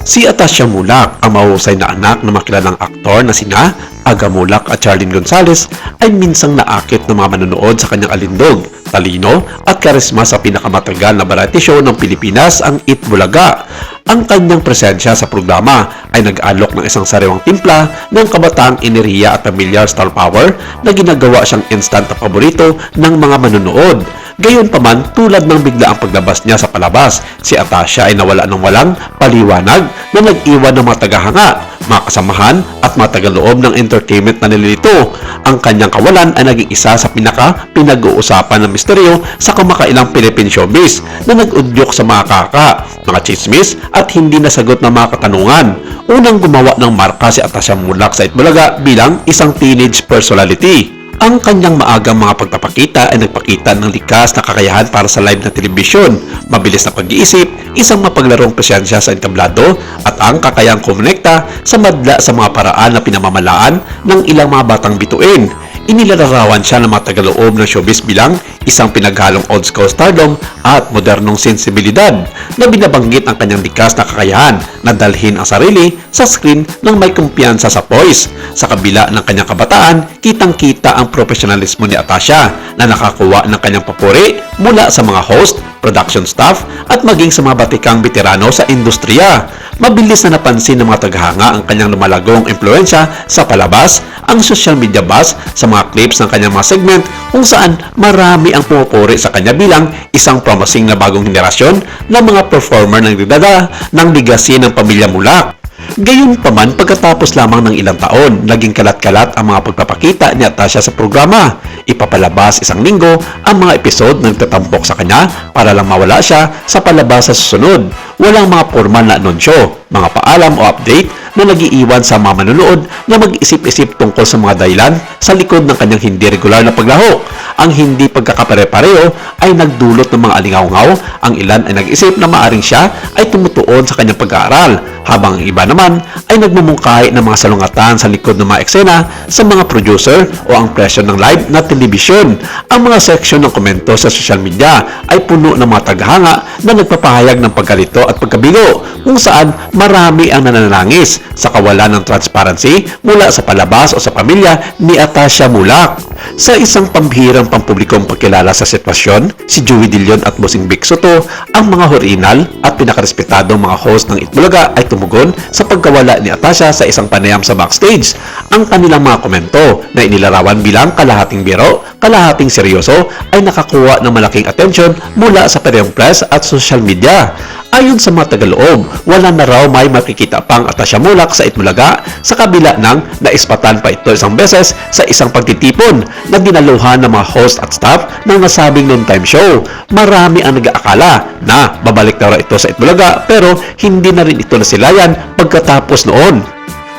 Si Atasha Mulak, ang mahusay na anak ng makilalang aktor na sina Aga Mulak at Charlene Gonzalez, ay minsang naakit ng mga manonood sa kanyang alindog, talino at karisma sa pinakamatagal na variety show ng Pilipinas, ang Eat Bulaga. Ang kanyang presensya sa programa ay nag-alok ng isang sariwang timpla ng kabataang enerhiya at pamilyar star power na ginagawa siyang instant na paborito ng mga manonood. Gayunpaman, tulad ng biglaang paglabas niya sa palabas, si Atasha ay nawala ng walang paliwanag na nag-iwan ng mga tagahanga, mga kasamahan at mga tagaloob ng entertainment na nililito. Ang kanyang kawalan ay naging isa sa pinag-uusapan ng misteryo sa kamakailang Philippine showbiz na nag-udyok sa mga kaka, mga chismis at hindi nasagot na mga katanungan. Unang gumawa ng marka si Atasha Mulak sa Itbulaga bilang isang teenage personality. Ang kanyang maagang mga pagpapakita ay nagpakita ng likas na kakayahan para sa live na telebisyon, mabilis na pag-iisip, isang mapaglarong presensya sa entablado at ang kakayang kumonekta sa madla sa mga paraan na pinamamalaan ng ilang mga batang bituin. Inilalarawan siya ng mga tagaloob ng showbiz bilang isang pinaghalong old school stardom at modernong sensibilidad na binabanggit ang kanyang likas na kakayahan na dalhin ang sarili sa screen ng may kumpiyansa sa poise. Sa kabila ng kanyang kabataan, kitang-kita ang profesionalismo ni Atasha na nakakuha ng kanyang papuri mula sa mga host, production staff at maging sa mga batikang veterano sa industriya. Mabilis na napansin ng mga taghanga ang kanyang lumalagong impluensya sa palabas, ang social media buzz sa mga clips ng kanyang mga segment kung saan marami ang pumupuri sa kanya bilang isang promising na bagong henerasyon ng mga performer na nagdadala ng legacy ng pamilya Mulak. Gayunpaman, pagkatapos lamang ng ilang taon, naging kalat-kalat ang mga pagpapakita ni Atasha sa programa. Ipapalabas isang linggo ang mga episode na nagtatampok sa kanya para lang mawala siya sa palabas sa susunod. Walang mga formal na anunsyo, mga paalam o update na nagiiwan sa mga manunood na mag-isip-isip tungkol sa mga dahilan sa likod ng kanyang hindi regular na paglahok. Ang hindi pagkakapare-pareho ay nagdulot ng mga alingaw-ngaw. Ang ilan ay nag-isip na maaring siya ay tumutuon sa kanyang pag-aaral, habang ang iba naman ay nagmumungkahi ng mga salungatan sa likod ng mga eksena sa mga producer o ang presyo ng live na telebisyon. Ang mga seksyon ng komento sa social media ay puno ng mga taghanga na nagpapahayag ng pagkalito at pagkabigo, kung saan marami ang nananangis sa kawalan ng transparency mula sa palabas o sa pamilya ni Atasha Mulak. Sa isang pambihirang pampublikong pagkilala sa sitwasyon, si Joey De Leon at Bossing Vic Soto, ang mga horinal at pinakarespetadong mga host ng Itbulaga, ay tumugon sa pagkawala ni Atasha sa isang panayam sa backstage. Ang kanilang mga komento na inilarawan bilang kalahating biro, kalahating seryoso ay nakakuha ng malaking atensyon mula sa pereyong press at social media. Ayon sa mga tagaloob, wala na raw may makikita pang Atasha Mulak sa Itbulaga sa kabila ng naispatan pa ito isang beses sa isang pagtitipon na dinaluhan ng mga host at staff ng nasabing noontime show. Marami ang nag-aakala na babalik na raw ito sa Itbulaga, pero hindi na rin ito nasilayan pagkatapos noon.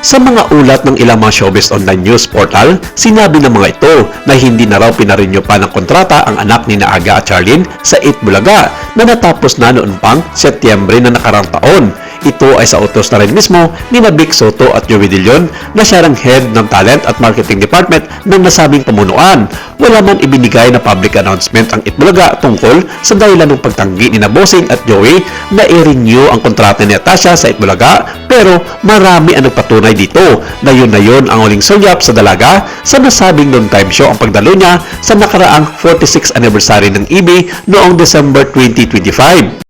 Sa mga ulat ng ilang mga showbiz online news portal, sinabi ng mga ito na hindi na raw pinarinyo pa ng kontrata ang anak ni Aga at Charlene sa Itbulaga na natapos na noon pang Setyembre na nakarang taon. Ito ay sa utos na rin mismo ni Vic Soto at Joey De Leon na siya ang head ng talent at marketing department ng nasabing pamunuan. Wala man ibinigay na public announcement ang Itbulaga tungkol sa dahilan ng pagtanggi ni Bossing at Joey na i-renew ang kontrata ni Atasha sa Itbulaga, pero marami ang nagpatunay dito na yun ang huling sulyap sa dalaga sa nasabing noontime show ang pagdalo niya sa nakaraang 46th anniversary ng EB noong December 2025.